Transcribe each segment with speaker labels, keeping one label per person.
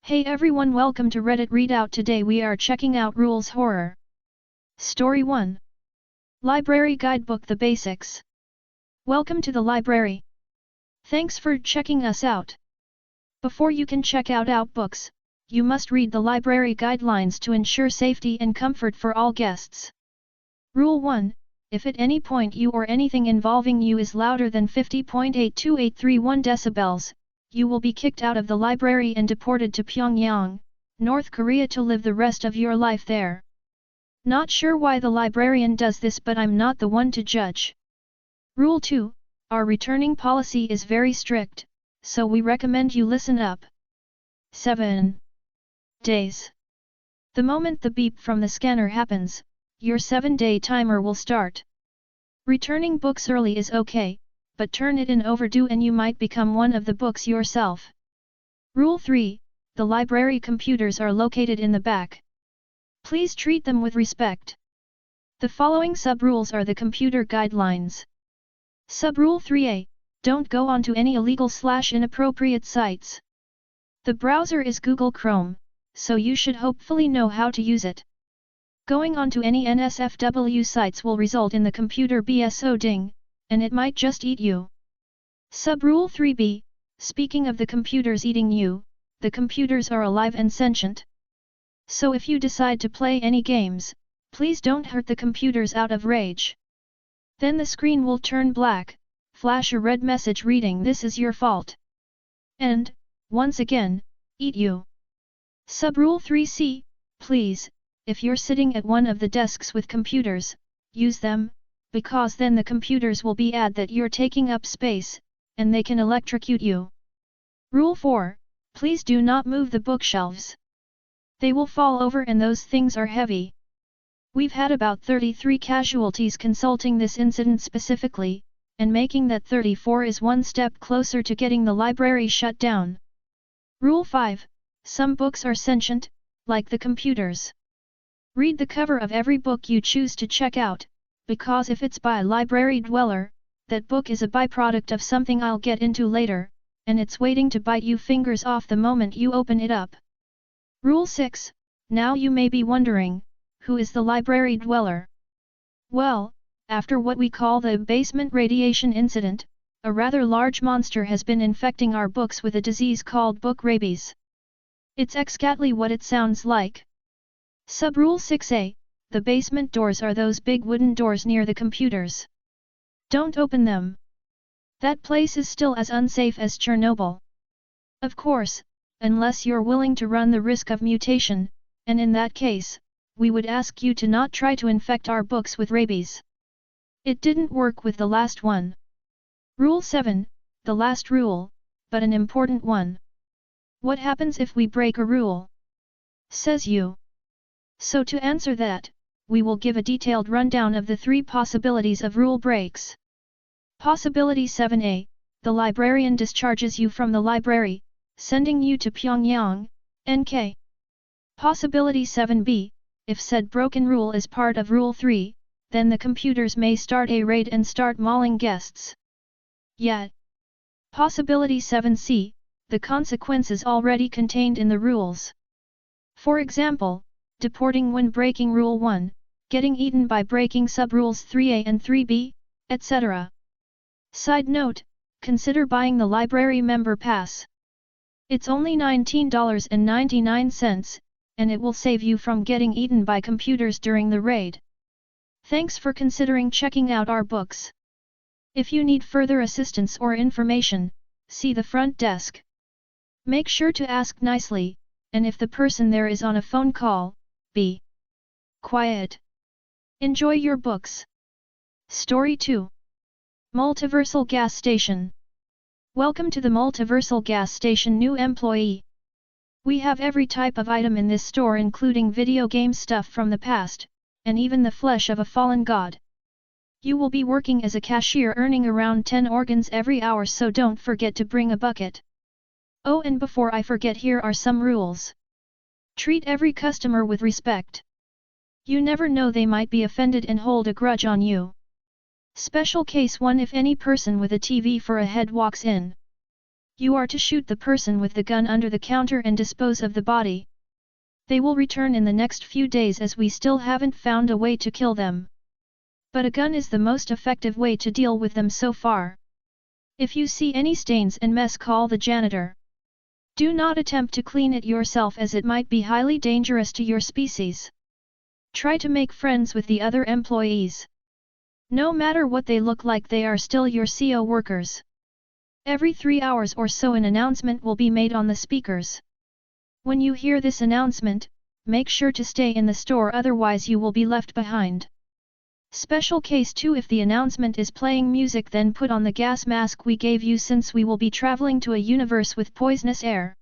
Speaker 1: Hey everyone, welcome to Reddit Readout. Today we are checking out Rules Horror. Story 1. Library Guidebook, the basics. Welcome to the library. Thanks for checking us out. Before you can check out books, you must read the library guidelines to ensure safety and comfort for all guests. Rule 1. If at any point you or anything involving you is louder than 50.82831 decibels, you will be kicked out of the library and deported to Pyongyang, North Korea to live the rest of your life there. Not sure why the librarian does this, but I'm not the one to judge. Rule 2. Our returning policy is very strict, so we recommend you listen up. 7 days. The moment the beep from the scanner happens, your 7-day timer will start. Returning books early is okay, but turn it in overdue and you might become one of the books yourself. Rule 3. The library computers are located in the back. Please treat them with respect. The following sub-rules are the computer guidelines. Sub-rule 3a. Don't go onto any illegal/inappropriate sites. The browser is Google Chrome, so you should hopefully know how to use it. Going onto any NSFW sites will result in the computer BSODing, and it might just eat you. Sub-rule 3b. Speaking of the computers eating you, the computers are alive and sentient. So if you decide to play any games, please don't hurt the computers out of rage. Then the screen will turn black, flash a red message reading "This is your fault," and, once again, eat you. Sub-rule 3c. Please, if you're sitting at one of the desks with computers, use them, because then the computers will be aware that you're taking up space, and they can electrocute you. Rule 4. Please do not move the bookshelves. They will fall over and those things are heavy. We've had about 33 casualties consulting this incident specifically, and making that 34 is one step closer to getting the library shut down. Rule 5. Some books are sentient, like the computers. Read the cover of every book you choose to check out, because if it's by a library dweller, that book is a byproduct of something I'll get into later, and it's waiting to bite you fingers off the moment you open it up. Rule 6. Now you may be wondering, who is the library dweller? Well, after what we call the basement radiation incident, a rather large monster has been infecting our books with a disease called book rabies. It's exactly what it sounds like. Sub-rule 6a. The basement doors are those big wooden doors near the computers. Don't open them. That place is still as unsafe as Chernobyl. Of course, unless you're willing to run the risk of mutation, and in that case, we would ask you to not try to infect our books with rabies. It didn't work with the last one. Rule 7, the last rule, but an important one. What happens if we break a rule? Says you. So to answer that, we will give a detailed rundown of the 3 possibilities of rule breaks. Possibility 7a, the librarian discharges you from the library, sending you to Pyongyang, NK. Possibility 7b, if said broken rule is part of rule 3, then the computers may start a raid and start mauling guests. Yet. Possibility 7c, the consequences already contained in the rules. For example, deporting when breaking rule 1, getting eaten by breaking sub-rules 3a and 3b, etc. Side note, consider buying the library member pass. It's only $19.99, and it will save you from getting eaten by computers during the raid. Thanks for considering checking out our books. If you need further assistance or information, see the front desk. Make sure to ask nicely, and if the person there is on a phone call, be quiet. Enjoy your books. Story 2. Multiversal Gas Station. Welcome to the Multiversal Gas Station, new employee. We have every type of item in this store, including video game stuff from the past, and even the flesh of a fallen god. You will be working as a cashier, earning around 10 organs every hour, so don't forget to bring a bucket. Oh, and before I forget, here are some rules. Treat every customer with respect. You never know, they might be offended and hold a grudge on you. Special case 1: if any person with a TV for a head walks in. You are to shoot the person with the gun under the counter and dispose of the body. They will return in the next few days as we still haven't found a way to kill them. But a gun is the most effective way to deal with them so far. If you see any stains and mess, call the janitor. Do not attempt to clean it yourself as it might be highly dangerous to your species. Try to make friends with the other employees. No matter what they look like, they are still your CO workers. Every 3 hours or so an announcement will be made on the speakers. When you hear this announcement, make sure to stay in the store, otherwise you will be left behind. Special case 2: if the announcement is playing music, then put on the gas mask we gave you, since we will be traveling to a universe with poisonous air.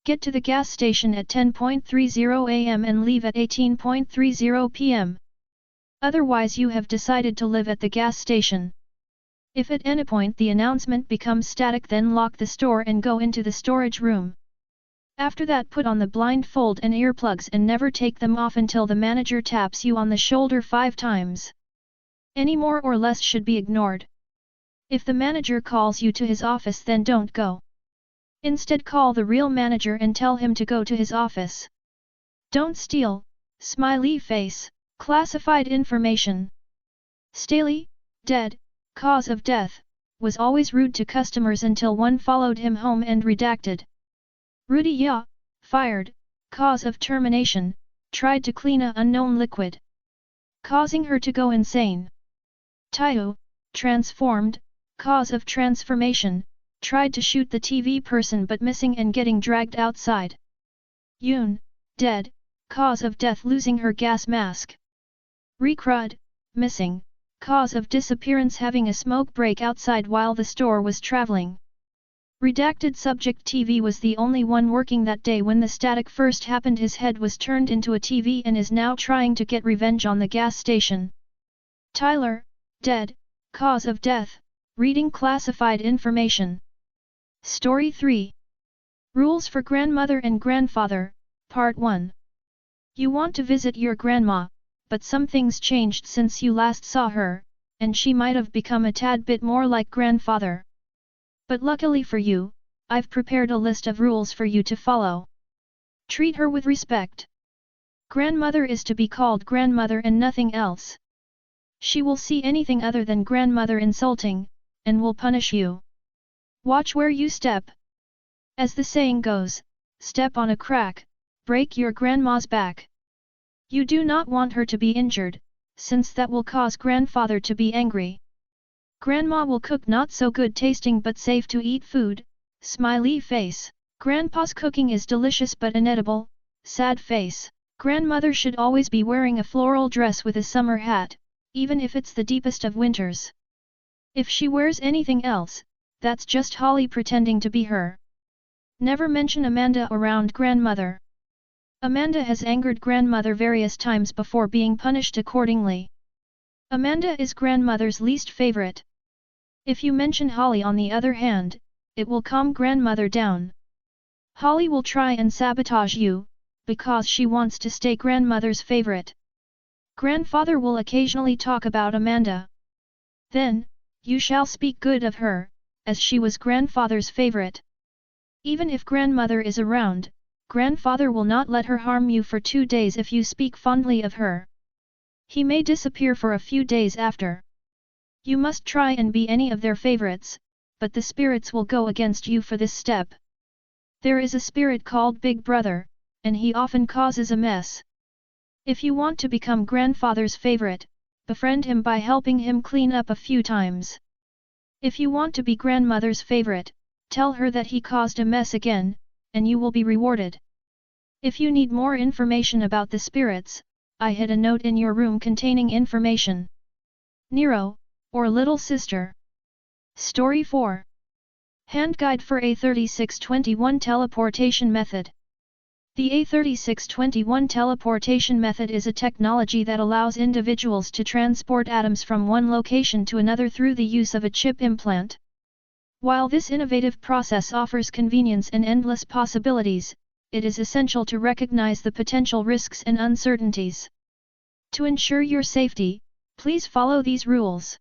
Speaker 1: Get to the gas station at 10:30 am and leave at 18:30 pm. Otherwise you have decided to live at the gas station. If at any point the announcement becomes static, then lock the store and go into the storage room. After that, put on the blindfold and earplugs and never take them off until the manager taps you on the shoulder 5 times. Any more or less should be ignored. If the manager calls you to his office, then don't go. Instead, call the real manager and tell him to go to his office. Don't steal, smiley face, classified information. Staley, dead, cause of death, was always rude to customers until one followed him home and redacted. Rudy Ya, fired, cause of termination, tried to clean a unknown liquid, causing her to go insane. Taiyu, transformed, cause of transformation, tried to shoot the TV person but missing and getting dragged outside. Yoon, dead, cause of death, losing her gas mask. Recrud, missing, cause of disappearance, having a smoke break outside while the store was traveling. Redacted subject: TV was the only one working that day when the static first happened. His head was turned into a TV and is now trying to get revenge on the gas station. Tyler, dead, cause of death, reading classified information. Story 3. Rules for Grandmother and Grandfather, Part 1. You want to visit your grandma, but some things changed since you last saw her, and she might have become a tad bit more like grandfather. But luckily for you, I've prepared a list of rules for you to follow. Treat her with respect. Grandmother is to be called grandmother and nothing else. She will see anything other than grandmother insulting, and will punish you. Watch where you step. As the saying goes, step on a crack, break your grandma's back. You do not want her to be injured, since that will cause grandfather to be angry. Grandma will cook not so good tasting but safe to eat food, smiley face. Grandpa's cooking is delicious but inedible, sad face. Grandmother should always be wearing a floral dress with a summer hat, even if it's the deepest of winters. If she wears anything else, that's just Holly pretending to be her. Never mention Amanda around grandmother. Amanda has angered grandmother various times before being punished accordingly. Amanda is grandmother's least favorite. If you mention Holly, on the other hand, it will calm grandmother down. Holly will try and sabotage you, because she wants to stay grandmother's favorite. Grandfather will occasionally talk about Amanda. Then, you shall speak good of her, as she was grandfather's favorite. Even if grandmother is around, grandfather will not let her harm you for 2 days if you speak fondly of her. He may disappear for a few days after. You must try and be any of their favorites, but the spirits will go against you for this step. There is a spirit called Big Brother, and he often causes a mess. If you want to become grandfather's favorite, befriend him by helping him clean up a few times. If you want to be grandmother's favorite, tell her that he caused a mess again, and you will be rewarded. If you need more information about the spirits, I hid a note in your room containing information. Nero, or Little Sister. Story 4. Hand Guide for A3621 Teleportation Method. The A3621 teleportation method is a technology that allows individuals to transport atoms from one location to another through the use of a chip implant. While this innovative process offers convenience and endless possibilities, it is essential to recognize the potential risks and uncertainties. To ensure your safety, please follow these rules.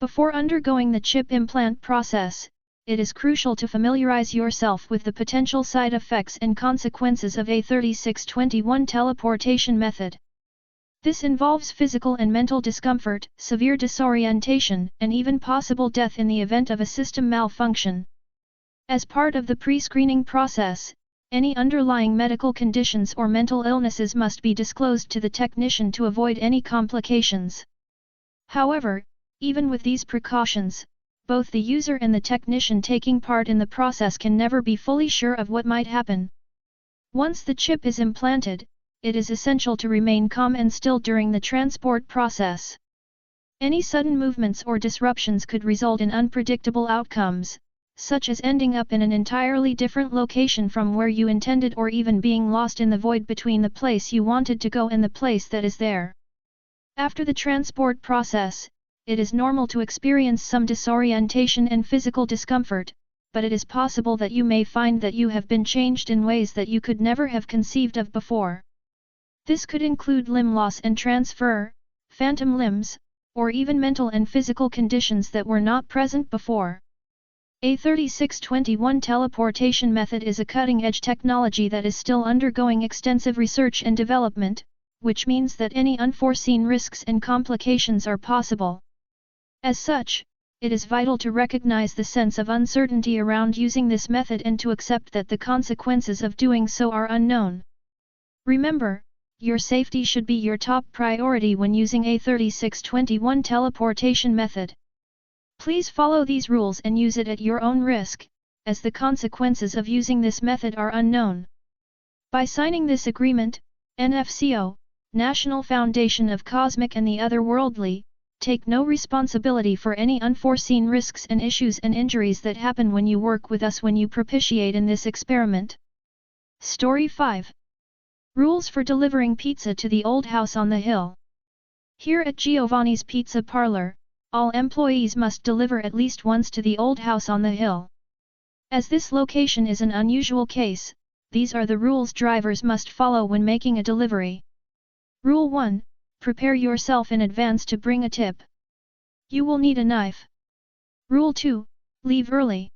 Speaker 1: Before undergoing the chip implant process, it is crucial to familiarize yourself with the potential side effects and consequences of A3621 teleportation method. This involves physical and mental discomfort, severe disorientation, and even possible death in the event of a system malfunction. As part of the pre-screening process, any underlying medical conditions or mental illnesses must be disclosed to the technician to avoid any complications. However, even with these precautions, both the user and the technician taking part in the process can never be fully sure of what might happen. Once the chip is implanted, it is essential to remain calm and still during the transport process. Any sudden movements or disruptions could result in unpredictable outcomes, such as ending up in an entirely different location from where you intended or even being lost in the void between the place you wanted to go and the place that is there. After the transport process, it is normal to experience some disorientation and physical discomfort, but it is possible that you may find that you have been changed in ways that you could never have conceived of before. This could include limb loss and transfer, phantom limbs, or even mental and physical conditions that were not present before. A3621 teleportation method is a cutting-edge technology that is still undergoing extensive research and development, which means that any unforeseen risks and complications are possible. As such, it is vital to recognize the sense of uncertainty around using this method and to accept that the consequences of doing so are unknown. Remember, your safety should be your top priority when using A3621 teleportation method. Please follow these rules and use it at your own risk, as the consequences of using this method are unknown. By signing this agreement, NFCO, National Foundation of Cosmic and the Otherworldly, take no responsibility for any unforeseen risks and issues and injuries that happen when you work with us when you propitiate in this experiment. Story 5. Rules for delivering pizza to the old house on the hill. Here at Giovanni's Pizza Parlor, all employees must deliver at least once to the old house on the hill. As this location is an unusual case, these are the rules drivers must follow when making a delivery. Rule 1. Prepare yourself in advance to bring a tip. You will need a knife. Rule 2. Leave early.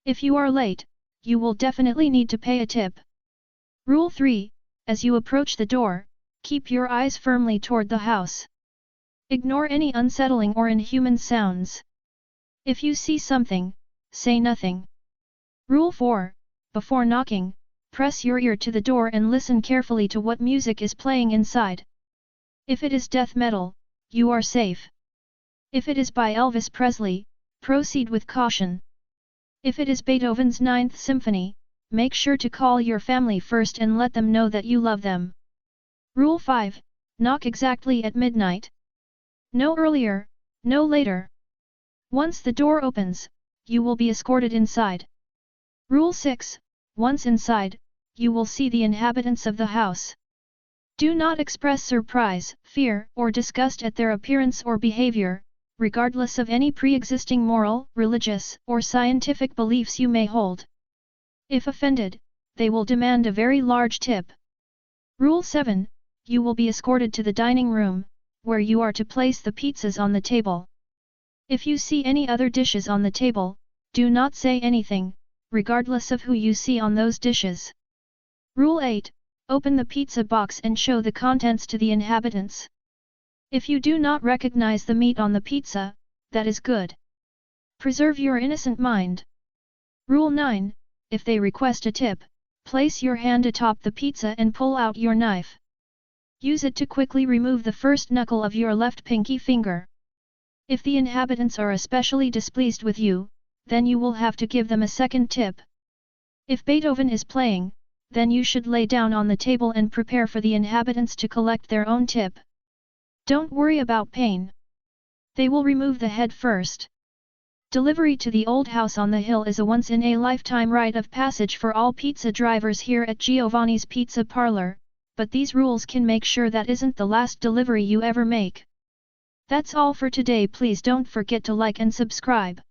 Speaker 1: If you are late, you will definitely need to pay a tip. Rule 3. As you approach the door, keep your eyes firmly toward the house. Ignore any unsettling or inhuman sounds. If you see something, say nothing. Rule 4. Before knocking, press your ear to the door and listen carefully to what music is playing inside. If it is death metal, you are safe. If it is by Elvis Presley, proceed with caution. If it is Beethoven's Ninth Symphony, make sure to call your family first and let them know that you love them. Rule 5. Knock exactly at midnight. No earlier, no later. Once the door opens, you will be escorted inside. Rule 6. Once inside, you will see the inhabitants of the house. Do not express surprise, fear, or disgust at their appearance or behavior, regardless of any pre-existing moral, religious, or scientific beliefs you may hold. If offended, they will demand a very large tip. Rule 7. You will be escorted to the dining room, where you are to place the pizzas on the table. If you see any other dishes on the table, do not say anything, regardless of who you see on those dishes. Rule 8. Open the pizza box and show the contents to the inhabitants. If you do not recognize the meat on the pizza, that is good. Preserve your innocent mind. Rule 9. If they request a tip, place your hand atop the pizza and pull out your knife. Use it to quickly remove the first knuckle of your left pinky finger. If the inhabitants are especially displeased with you, then you will have to give them a second tip. If Beethoven is playing, then you should lay down on the table and prepare for the inhabitants to collect their own tip. Don't worry about pain. They will remove the head first. Delivery to the old house on the hill is a once-in-a-lifetime rite of passage for all pizza drivers here at Giovanni's Pizza Parlor, but these rules can make sure that isn't the last delivery you ever make. That's all for today. Please don't forget to like and subscribe.